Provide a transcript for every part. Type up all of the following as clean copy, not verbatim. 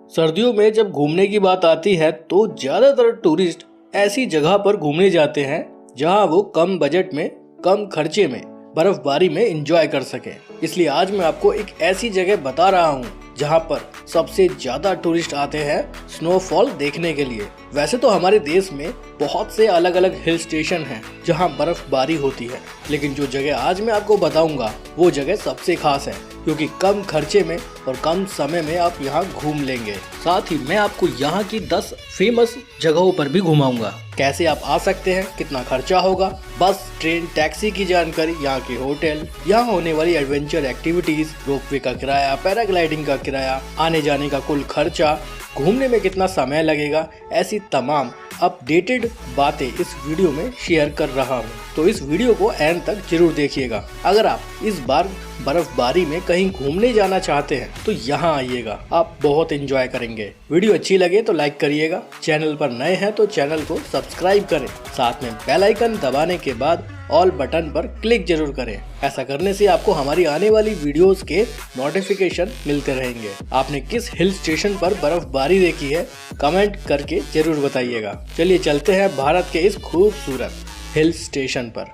सर्दियों में जब घूमने की बात आती है तो ज्यादातर टूरिस्ट ऐसी जगह पर घूमने जाते हैं जहां वो कम बजट में, कम खर्चे में बर्फबारी में एंजॉय कर सके। इसलिए आज मैं आपको एक ऐसी जगह बता रहा हूं जहां पर सबसे ज्यादा टूरिस्ट आते हैं स्नोफॉल देखने के लिए। वैसे तो हमारे देश में बहुत से अलग अलग हिल स्टेशन हैं जहां बर्फबारी होती है, लेकिन जो जगह आज मैं आपको बताऊंगा वो जगह सबसे खास है क्योंकि कम खर्चे में और कम समय में आप यहाँ घूम लेंगे। साथ ही मैं आपको यहाँ की 10 फेमस जगहों पर भी घुमाऊंगा। कैसे आप आ सकते हैं, कितना खर्चा होगा, बस, ट्रेन, टैक्सी की जानकारी, यहाँ के होटल, यहाँ होने वाली एडवेंचर एक्टिविटीज, रोपवे का किराया, पैराग्लाइडिंग का किराया, आने जाने का कुल खर्चा, घूमने में कितना समय लगेगा, ऐसी तमाम अपडेटेड बातें इस वीडियो में शेयर कर रहा हूँ। तो इस वीडियो को एंड तक जरूर देखिएगा। अगर आप इस बार बर्फबारी में कहीं घूमने जाना चाहते हैं तो यहाँ आइएगा, आप बहुत एंजॉय करेंगे। वीडियो अच्छी लगे तो लाइक करिएगा, चैनल पर नए हैं तो चैनल को सब्सक्राइब करें, साथ में बेल आइकन दबाने के बाद ऑल बटन पर क्लिक जरूर करें। ऐसा करने से आपको हमारी आने वाली वीडियोस के नोटिफिकेशन मिलते रहेंगे। आपने किस हिल स्टेशन पर बर्फबारी देखी है कमेंट करके जरूर बताइएगा। चलिए चलते हैं भारत के इस खूबसूरत हिल स्टेशन पर।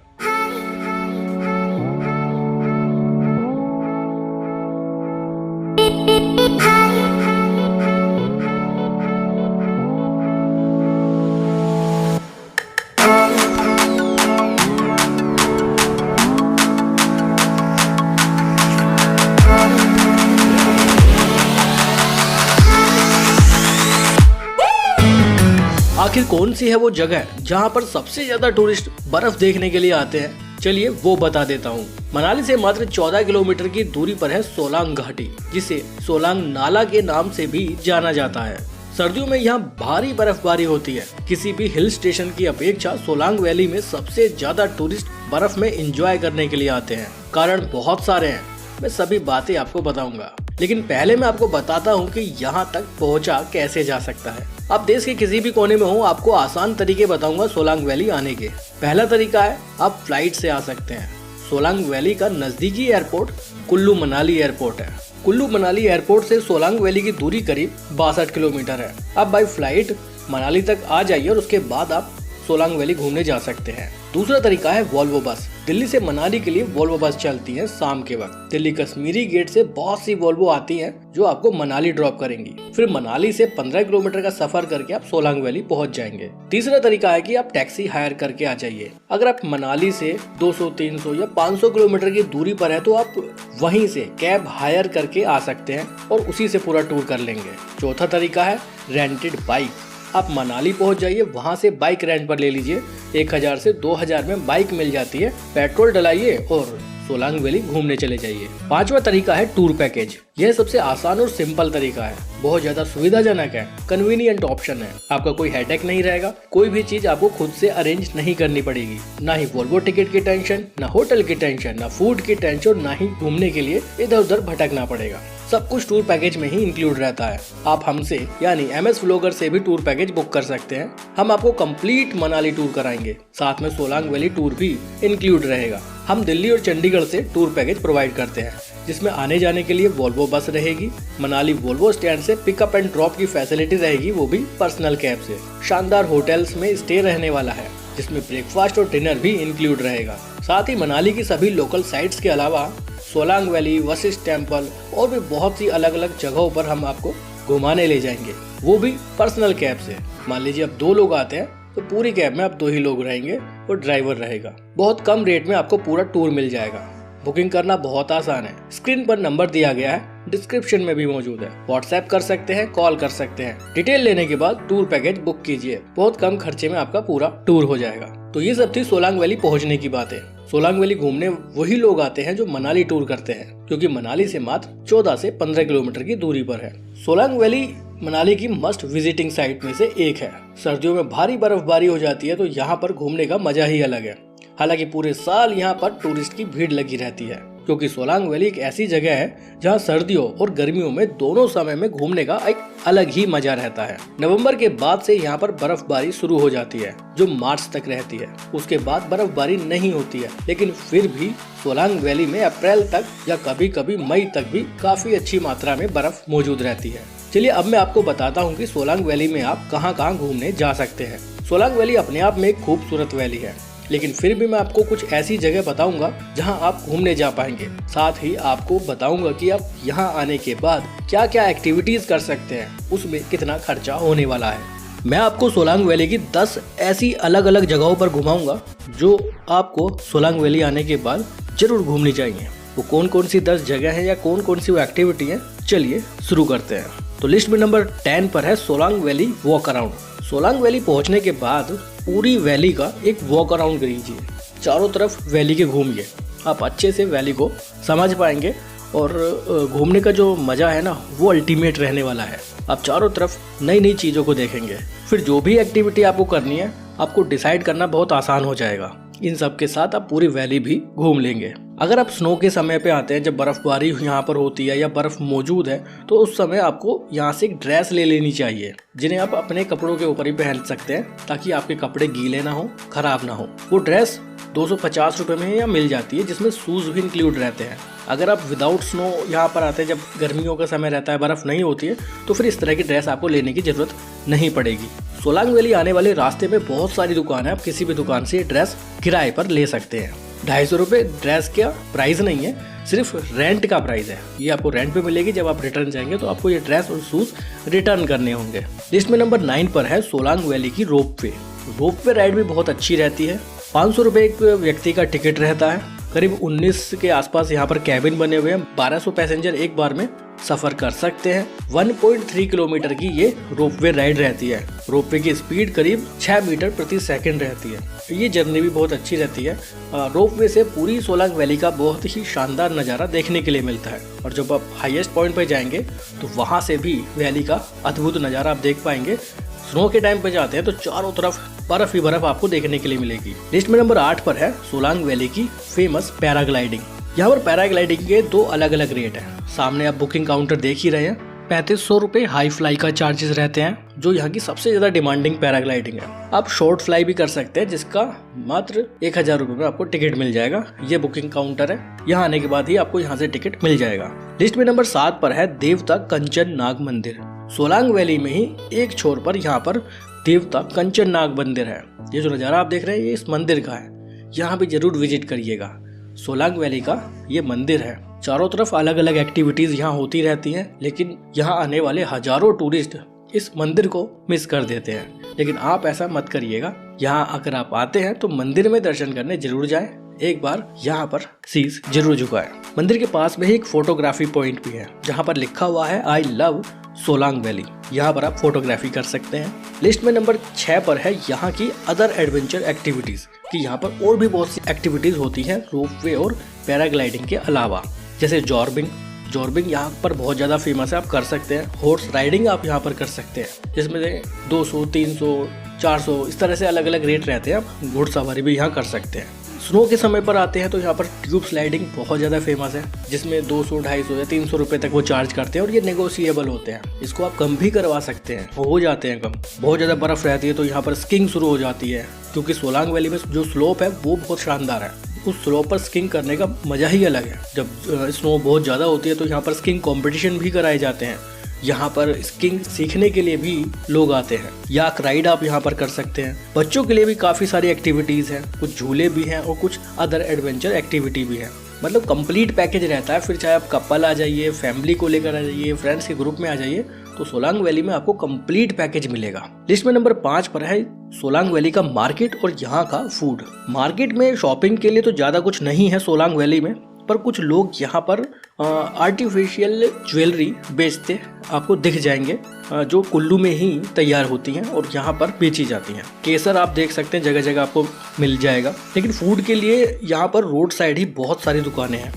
आखिर कौन सी है वो जगह जहां पर सबसे ज्यादा टूरिस्ट बर्फ देखने के लिए आते हैं? चलिए वो बता देता हूँ। मनाली से मात्र 14 किलोमीटर की दूरी पर है सोलांग घाटी, जिसे सोलांग नाला के नाम से भी जाना जाता है। सर्दियों में यहाँ भारी बर्फबारी होती है। किसी भी हिल स्टेशन की अपेक्षा सोलांग वैली में सबसे ज्यादा टूरिस्ट बर्फ में एंजॉय करने के लिए आते हैं। कारण बहुत सारे हैं, मैं सभी बातें आपको बताऊंगा, लेकिन पहले मैं आपको बताता हूँ कि यहाँ तक पहुँचा कैसे जा सकता है। आप देश के किसी भी कोने में हो, आपको आसान तरीके बताऊंगा सोलांग वैली आने के। पहला तरीका है, आप फ्लाइट से आ सकते हैं। सोलांग वैली का नजदीकी एयरपोर्ट कुल्लू मनाली एयरपोर्ट है। कुल्लू मनाली एयरपोर्ट से सोलांग वैली की दूरी करीब 62 किलोमीटर है। आप बाई फ्लाइट मनाली तक आ जाइए और उसके बाद आप सोलांग वैली घूमने जा सकते हैं। दूसरा तरीका है वोल्वो बस। दिल्ली से मनाली के लिए वोल्वो बस चलती है शाम के वक्त। दिल्ली कश्मीरी गेट से बहुत सी वोल्वो आती हैं जो आपको मनाली ड्रॉप करेंगी। फिर मनाली से 15 किलोमीटर का सफर करके आप सोलांग वैली पहुंच जाएंगे। तीसरा तरीका है कि आप टैक्सी हायर करके आ जाइए। अगर आप मनाली से 200, 300 या 500 किलोमीटर की दूरी पर है तो आप वहीं से कैब हायर करके आ सकते हैं और उसी से पूरा टूर कर लेंगे। चौथा तरीका है रेंटेड बाइक। आप मनाली पहुंच जाइए, वहां से बाइक रेंट पर ले लीजिए। 1000 से 2000 में बाइक मिल जाती है। पेट्रोल डलाइए और सोलांग वैली घूमने चले जाइए। पांचवा तरीका है टूर पैकेज। यह सबसे आसान और सिंपल तरीका है, बहुत ज्यादा सुविधाजनक है, कन्वीनियंट ऑप्शन है। आपका कोई हेडेक नहीं रहेगा, कोई भी चीज आपको खुद से अरेंज नहीं करनी पड़ेगी। ना ही वोल्वो टिकट की टेंशन, ना होटल की टेंशन, ना फूड की टेंशन, ना ही घूमने के लिए इधर उधर भटकना पड़ेगा। सब कुछ टूर पैकेज में ही इंक्लूड रहता है। आप हमसे यानी MS व्लॉगर से भी टूर पैकेज बुक कर सकते हैं। हम आपको कंप्लीट मनाली टूर कराएंगे, साथ में सोलांग वैली टूर भी इंक्लूड रहेगा। हम दिल्ली और चंडीगढ़ से टूर पैकेज प्रोवाइड करते हैं, जिसमें आने जाने के लिए वोल्वो बस रहेगी। मनाली वोल्वो स्टैंड से पिकअप एंड ड्रॉप की फैसिलिटी रहेगी, वो भी पर्सनल कैब से। शानदार होटल्स में स्टे रहने वाला है, जिसमें ब्रेकफास्ट और डिनर भी इंक्लूड रहेगा। साथ ही मनाली की सभी लोकल साइट्स के अलावा सोलांग वैली, वशिष्ठ टेम्पल और भी बहुत सी अलग अलग जगहों पर हम आपको घुमाने ले जाएंगे, वो भी पर्सनल कैब से। मान लीजिए अब 2 लोग आते हैं तो पूरी कैब में आप 2 ही लोग रहेंगे और ड्राइवर रहेगा। बहुत कम रेट में आपको पूरा टूर मिल जाएगा। बुकिंग करना बहुत आसान है। स्क्रीन पर नंबर दिया गया है, डिस्क्रिप्शन में भी मौजूद है। व्हाट्सएप कर सकते हैं, कॉल कर सकते हैं। डिटेल लेने के बाद टूर पैकेज बुक कीजिए, बहुत कम खर्चे में आपका पूरा टूर हो जाएगा। तो ये सब थी सोलांग वैली पहुंचने की बातें। सोलांग वैली घूमने वही लोग आते हैं जो मनाली टूर करते हैं, क्योंकि मनाली से मात्र 14 से 15 किलोमीटर की दूरी पर है। सोलांग वैली मनाली की मस्ट विजिटिंग साइट में से एक है। सर्दियों में भारी बर्फबारी हो जाती है तो यहाँ पर घूमने का मजा ही अलग है। हालांकि पूरे साल यहाँ पर टूरिस्ट की भीड़ लगी रहती है, क्योंकि सोलांग वैली एक ऐसी जगह है जहाँ सर्दियों और गर्मियों में दोनों समय में घूमने का एक अलग ही मजा रहता है। नवंबर के बाद से यहाँ पर बर्फबारी शुरू हो जाती है, जो मार्च तक रहती है। उसके बाद बर्फबारी नहीं होती है, लेकिन फिर भी सोलांग वैली में अप्रैल तक या कभी कभी मई तक भी काफी अच्छी मात्रा में बर्फ मौजूद रहती है। चलिए अब मैं आपको बताता हूँ कि सोलांग वैली में आप कहाँ कहाँ घूमने जा सकते हैं। सोलांग वैली अपने आप में एक खूबसूरत वैली है, लेकिन फिर भी मैं आपको कुछ ऐसी जगह बताऊंगा जहां आप घूमने जा पाएंगे। साथ ही आपको बताऊंगा कि आप यहां आने के बाद क्या क्या एक्टिविटीज कर सकते हैं, उसमें कितना खर्चा होने वाला है। मैं आपको सोलांग वैली की 10 ऐसी अलग अलग जगहों पर घुमाऊंगा जो आपको सोलांग वैली आने के बाद जरूर घूमनी चाहिए। वो कौन कौन सी 10 जगह है या कौन कौन सी वो एक्टिविटी है, चलिए शुरू करते हैं। तो लिस्ट में नंबर 10 पर है Solang valley walk around. Solang valley पहुंचने के बाद पूरी वैली का एक वॉक अराउंड करिए, चारों तरफ वैली के घूमिए। आप अच्छे से वैली को समझ पाएंगे और घूमने का जो मज़ा है ना वो अल्टीमेट रहने वाला है। आप चारों तरफ नई नई चीज़ों को देखेंगे। फिर जो भी एक्टिविटी आपको करनी है आपको डिसाइड करना बहुत आसान हो जाएगा। इन सब के साथ आप पूरी वैली भी घूम लेंगे। अगर आप स्नो के समय पे आते हैं, जब बर्फबारी यहाँ पर होती है या बर्फ मौजूद है, तो उस समय आपको यहाँ से एक ड्रेस ले लेनी चाहिए, जिन्हें आप अपने कपड़ों के ऊपर ही पहन सकते हैं ताकि आपके कपड़े गीले ना हो, खराब ना हो। वो ड्रेस 250 रुपये में या मिल जाती है, जिसमें शूज़ भी इंक्लूड रहते हैं। अगर आप विदाउट स्नो यहाँ पर आते हैं, जब गर्मियों का समय रहता है, बर्फ़ नहीं होती है, तो फिर इस तरह की ड्रेस आपको लेने की ज़रूरत नहीं पड़ेगी। सोलांग वैली आने वाले रास्ते में बहुत सारी दुकान है, आप किसी भी दुकान से ड्रेस किराए पर ले सकते हैं। 250 रुपये ड्रेस का प्राइस नहीं है, सिर्फ रेंट का प्राइस है। ये आपको रेंट पे मिलेगी। जब आप रिटर्न जाएंगे तो आपको ये ड्रेस और शूज़ रिटर्न करने होंगे। लिस्ट में नंबर 9 पर है सोलांग वैली की रोप वे। रोप वे राइड भी बहुत अच्छी रहती है। 500 रुपये एक व्यक्ति का टिकट रहता है। करीब 19 के आसपास यहाँ पर कैबिन बने हुए हैं। 1200 पैसेंजर एक बार में सफ़र कर सकते हैं। 1.3 किलोमीटर की ये रोपवे राइड रहती है। रोपवे की स्पीड करीब 6 मीटर प्रति सेकंड रहती है। ये जर्नी भी बहुत अच्छी रहती है। रोपवे से पूरी सोलांग वैली का बहुत ही शानदार नज़ारा देखने के लिए मिलता है। और जब आप हाईएस्ट पॉइंट पर जाएंगे तो वहाँ से भी वैली का अद्भुत नज़ारा आप देख पाएंगे। स्नो के टाइम पे जाते हैं तो चारों तरफ बर्फ ही बर्फ आपको देखने के लिए मिलेगी। लिस्ट में नंबर 8 पर है सोलांग वैली की फेमस पैराग्लाइडिंग। यहाँ पर पैराग्लाइडिंग के 2 अलग अलग रेट हैं। सामने आप बुकिंग काउंटर देख ही रहे हैं। 3500 रुपये हाई फ्लाई का चार्जेस रहते हैं, जो यहाँ की सबसे ज़्यादा डिमांडिंग पैराग्लाइडिंग है। आप शॉर्ट फ्लाई भी कर सकते हैं, जिसका मात्र 1000 रुपये में आपको टिकट मिल जाएगा। ये बुकिंग काउंटर है, यहाँ आने के बाद ही आपको यहाँ से टिकट मिल जाएगा। लिस्ट में नंबर 7 पर है देवता कंचन नाग मंदिर। सोलांग वैली में ही एक छोर पर यहाँ पर देवता कंचन नाग मंदिर है। ये जो नज़ारा आप देख रहे हैं ये इस मंदिर का है। यहाँ भी जरूर विजिट करिएगा। सोलांग वैली का ये मंदिर है। चारों तरफ अलग अलग एक्टिविटीज यहाँ होती रहती हैं, लेकिन यहाँ आने वाले हजारों टूरिस्ट इस मंदिर को मिस कर देते हैं। लेकिन आप ऐसा मत करिएगा। यहाँ अगर आप आते हैं तो मंदिर में दर्शन करने जरूर जाएं। एक बार यहाँ पर शीश जरूर झुकाएं। मंदिर के पास में ही एक फोटोग्राफी पॉइंट भी है, जहाँ पर लिखा हुआ है आई लव सोलांग वैली। यहाँ पर आप फोटोग्राफी कर सकते हैं। लिस्ट में नंबर 6 पर है यहाँ की अदर एडवेंचर एक्टिविटीज, कि यहाँ पर और भी बहुत सी एक्टिविटीज होती हैं रोपवे और पैराग्लाइडिंग के अलावा, जैसे जॉर्बिंग यहाँ पर बहुत ज़्यादा फेमस है, आप कर सकते हैं। हॉर्स राइडिंग आप यहाँ पर कर सकते हैं, जिसमें 200, 300, 400 इस तरह से अलग अलग रेट रहते हैं। आप घुड़सवारी भी यहाँ कर सकते हैं। स्नो के समय पर आते हैं तो यहाँ पर ट्यूब स्लाइडिंग बहुत ज़्यादा फेमस है, जिसमें 200, 250 या 300 रुपये तक वो चार्ज करते हैं और ये नेगोशिएबल होते हैं। इसको आप कम भी करवा सकते हैं, हो जाते हैं कम। बहुत ज़्यादा बर्फ़ रहती है तो यहाँ पर स्कीइंग शुरू हो जाती है, क्योंकि सोलांग वैली में जो स्लोप है वो बहुत शानदार है। उस स्लोप पर स्कीइंग करने का मज़ा ही अलग है। जब स्नो बहुत ज़्यादा होती है तो यहाँ पर स्कीइंग कॉम्पिटिशन भी कराए जाते हैं। यहाँ पर स्कीइंग सीखने के लिए भी लोग आते हैं। याक राइड आप यहाँ पर कर सकते हैं। बच्चों के लिए भी काफ़ी सारी एक्टिविटीज़ हैं, कुछ झूले भी हैं और कुछ अदर एडवेंचर एक्टिविटी भी है। मतलब कंप्लीट पैकेज रहता है। फिर चाहे आप कपल आ जाइए, फैमिली को लेकर आ जाइए, फ्रेंड्स के ग्रुप में आ जाइए, तो सोलांग वैली में आपको कंप्लीट पैकेज मिलेगा। लिस्ट में नंबर 5 पर है सोलांग वैली का मार्केट और यहाँ का फूड। मार्केट में शॉपिंग के लिए तो ज़्यादा कुछ नहीं है सोलांग वैली में, पर कुछ लोग यहाँ पर आर्टिफिशियल ज्वेलरी बेचते आपको दिख जाएंगे, जो कुल्लू में ही तैयार होती हैं और यहाँ पर बेची जाती हैं। केसर आप देख सकते हैं, जगह जगह आपको मिल जाएगा। लेकिन फूड के लिए यहाँ पर रोड साइड ही बहुत सारी दुकानें हैं।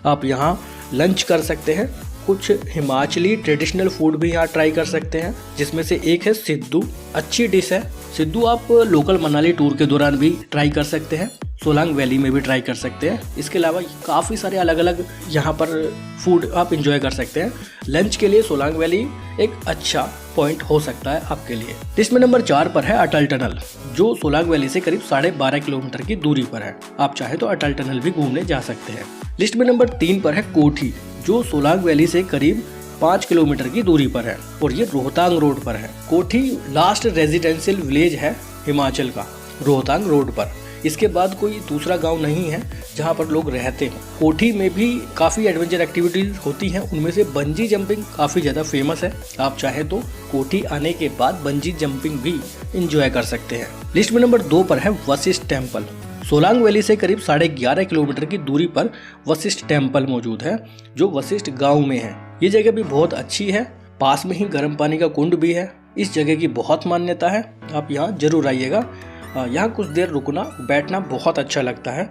आप यहाँ लंच कर सकते हैं। कुछ हिमाचली ट्रेडिशनल फूड भी यहाँ ट्राई कर सकते हैं, जिसमें से एक है सिद्धू। अच्छी डिश है सिद्धू। आप लोकल मनाली टूर के दौरान भी ट्राई कर सकते हैं, सोलांग वैली में भी ट्राई कर सकते हैं। इसके अलावा काफ़ी सारे अलग अलग यहाँ पर फूड आप इंजॉय कर सकते हैं। लंच के लिए सोलांग वैली एक अच्छा पॉइंट हो सकता है आपके लिए। लिस्ट में नंबर 4 पर है अटल टनल, जो सोलांग वैली से करीब 12.5 किलोमीटर की दूरी पर है। आप चाहे तो अटल टनल भी घूमने जा सकते हैं। लिस्ट में नंबर 3 पर है कोठी, जो सोलांग वैली से करीब 5 किलोमीटर की दूरी पर है और ये रोहतांग रोड पर है। कोठी लास्ट रेजिडेंशियल विलेज है हिमाचल का, रोहतांग रोड पर। इसके बाद कोई दूसरा गांव नहीं है जहां पर लोग रहते हो। कोठी में भी काफ़ी एडवेंचर एक्टिविटीज होती हैं, उनमें से बंजी जंपिंग काफ़ी ज़्यादा फेमस है। आप चाहे तो कोठी आने के बाद बंजी जंपिंग भी इंजॉय कर सकते हैं। लिस्ट में नंबर 2 पर है वशिष्ठ टेम्पल। सोलांग वैली से करीब 11.5 किलोमीटर की दूरी पर वशिष्ठ टेम्पल मौजूद है, जो वशिष्ठ गाँव में है। ये जगह भी बहुत अच्छी है, पास में ही गर्म पानी का कुंड भी है। इस जगह की बहुत मान्यता है, आप यहाँ जरूर आइएगा। यहाँ कुछ देर रुकना बैठना बहुत अच्छा लगता है।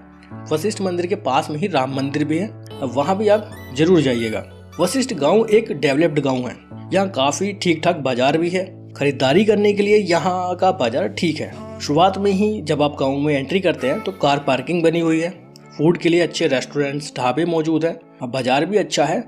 वशिष्ठ मंदिर के पास में ही राम मंदिर भी है, वहाँ भी आप जरूर जाइएगा। वशिष्ठ गांव एक डेवलप्ड गांव है, यहाँ काफ़ी ठीक ठाक बाजार भी है। खरीदारी करने के लिए यहाँ का बाजार ठीक है। शुरुआत में ही जब आप गांव में एंट्री करते हैं तो कार पार्किंग बनी हुई है, फूड के लिए अच्छे रेस्टोरेंट्स ढाबे मौजूद है, बाजार भी अच्छा है।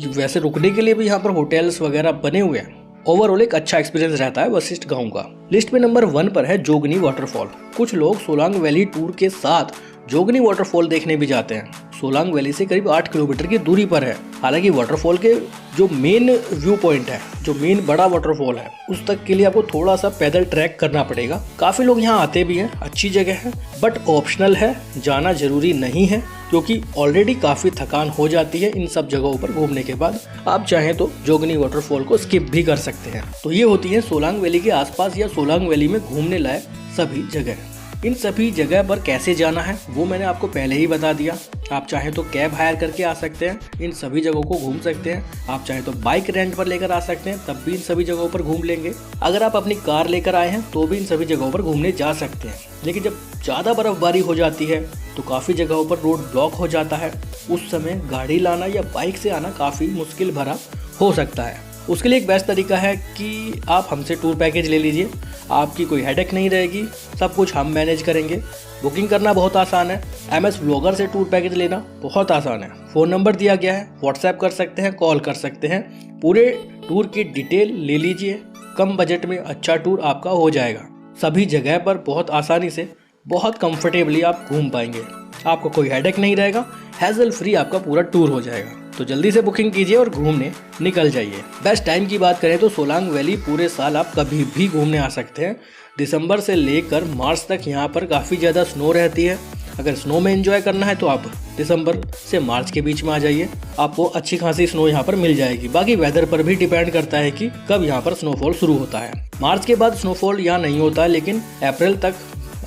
वैसे रुकने के लिए भी यहाँ पर होटल्स वगैरह बने हुए हैं। ओवरऑल एक अच्छा एक्सपीरियंस रहता है वशिष्ठ गांव का। लिस्ट में नंबर 1 पर है जोगनी वाटरफॉल। कुछ लोग सोलांग वैली टूर के साथ जोगनी वाटरफॉल देखने भी जाते हैं। सोलांग वैली से करीब 8 किलोमीटर की दूरी पर है। हालांकि वाटरफॉल के जो मेन व्यू पॉइंट है, जो मेन बड़ा वाटरफॉल है, उस तक के लिए आपको थोड़ा सा पैदल ट्रैक करना पड़ेगा। काफी लोग यहाँ आते भी हैं, अच्छी जगह है, बट ऑप्शनल है, जाना जरूरी नहीं है, क्योंकि ऑलरेडी काफी थकान हो जाती है इन सब जगहों पर घूमने के बाद। आप चाहें तो जोगनी वाटरफॉल को स्किप भी कर सकते हैं। तो ये होती है सोलांग वैली के आसपास या सोलांग वैली में घूमने लायक सभी जगह। इन सभी जगह पर कैसे जाना है वो मैंने आपको पहले ही बता दिया। आप चाहें तो कैब हायर करके आ सकते हैं, इन सभी जगहों को घूम सकते हैं। आप चाहें तो बाइक रेंट पर लेकर आ सकते हैं, तब भी इन सभी जगहों पर घूम लेंगे। अगर आप अपनी कार लेकर आए हैं तो भी इन सभी जगहों पर घूमने जा सकते हैं। लेकिन जब ज़्यादा बर्फबारी हो जाती है तो काफ़ी जगहों पर रोड ब्लॉक हो जाता है। उस समय गाड़ी लाना या बाइक से आना काफ़ी मुश्किल भरा हो सकता है। उसके लिए एक बेस्ट तरीका है कि आप हमसे टूर पैकेज ले लीजिए, आपकी कोई हेडेक नहीं रहेगी, सब कुछ हम मैनेज करेंगे। बुकिंग करना बहुत आसान है, MS व्लॉगर से टूर पैकेज लेना बहुत आसान है। फ़ोन नंबर दिया गया है, व्हाट्सएप कर सकते हैं, कॉल कर सकते हैं, पूरे टूर की डिटेल ले लीजिए। कम बजट में अच्छा टूर आपका हो जाएगा। सभी जगह पर बहुत आसानी से, बहुत कंफर्टेबली आप घूम पाएंगे। आपको कोई हेडेक नहीं रहेगा, हैजल फ्री आपका पूरा टूर हो जाएगा। तो जल्दी से बुकिंग कीजिए और घूमने निकल जाइए। बेस्ट टाइम की बात करें तो सोलांग वैली पूरे साल आप कभी भी घूमने आ सकते हैं। दिसंबर से लेकर मार्च तक यहाँ पर काफ़ी ज़्यादा स्नो रहती है। अगर स्नो में एंजॉय करना है तो आप दिसंबर से मार्च के बीच में आ जाइए, आपको अच्छी खासी स्नो यहाँ पर मिल जाएगी। बाकी वेदर पर भी डिपेंड करता है कि कब यहाँ पर स्नोफॉल शुरू होता है। मार्च के बाद स्नोफॉल यहाँ नहीं होता है, लेकिन अप्रैल तक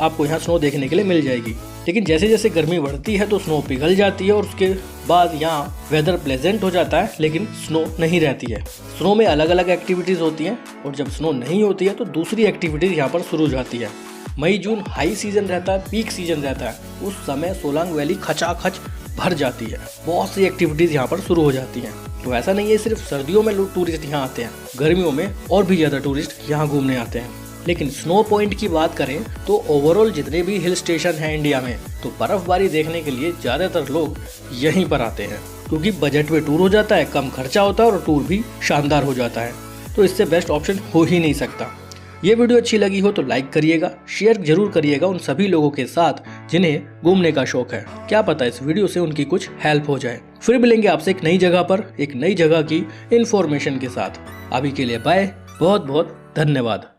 आपको यहाँ स्नो देखने के लिए मिल जाएगी। लेकिन जैसे जैसे गर्मी बढ़ती है तो स्नो पिघल जाती है और उसके बाद यहाँ वेदर प्लेजेंट हो जाता है, लेकिन स्नो नहीं रहती है। स्नो में अलग अलग एक्टिविटीज़ होती हैं और जब स्नो नहीं होती है तो दूसरी एक्टिविटीज़ यहाँ पर शुरू हो जाती है। मई जून हाई सीजन रहता है, पीक सीजन रहता है, उस समय सोलांग वैली खचाखच भर जाती है। बहुत सी एक्टिविटीज़ यहाँ पर शुरू हो जाती हैं। तो ऐसा नहीं है सिर्फ सर्दियों में लोग टूरिस्ट यहाँ आते हैं, गर्मियों में और भी ज़्यादा टूरिस्ट यहाँ घूमने आते हैं। लेकिन स्नो पॉइंट की बात करें तो ओवरऑल जितने भी हिल स्टेशन हैं इंडिया में, तो बर्फबारी देखने के लिए ज़्यादातर लोग यहीं पर आते हैं, क्योंकि बजट में टूर हो जाता है, कम खर्चा होता है और टूर भी शानदार हो जाता है। तो इससे बेस्ट ऑप्शन हो ही नहीं सकता। ये वीडियो अच्छी लगी हो तो लाइक करिएगा, शेयर जरूर करिएगा उन सभी लोगों के साथ जिन्हें घूमने का शौक है। क्या पता इस वीडियो से उनकी कुछ हेल्प हो जाए। फिर मिलेंगे आपसे एक नई जगह पर, एक नई जगह की इंफॉर्मेशन के साथ। अभी के लिए बाय, बहुत बहुत धन्यवाद।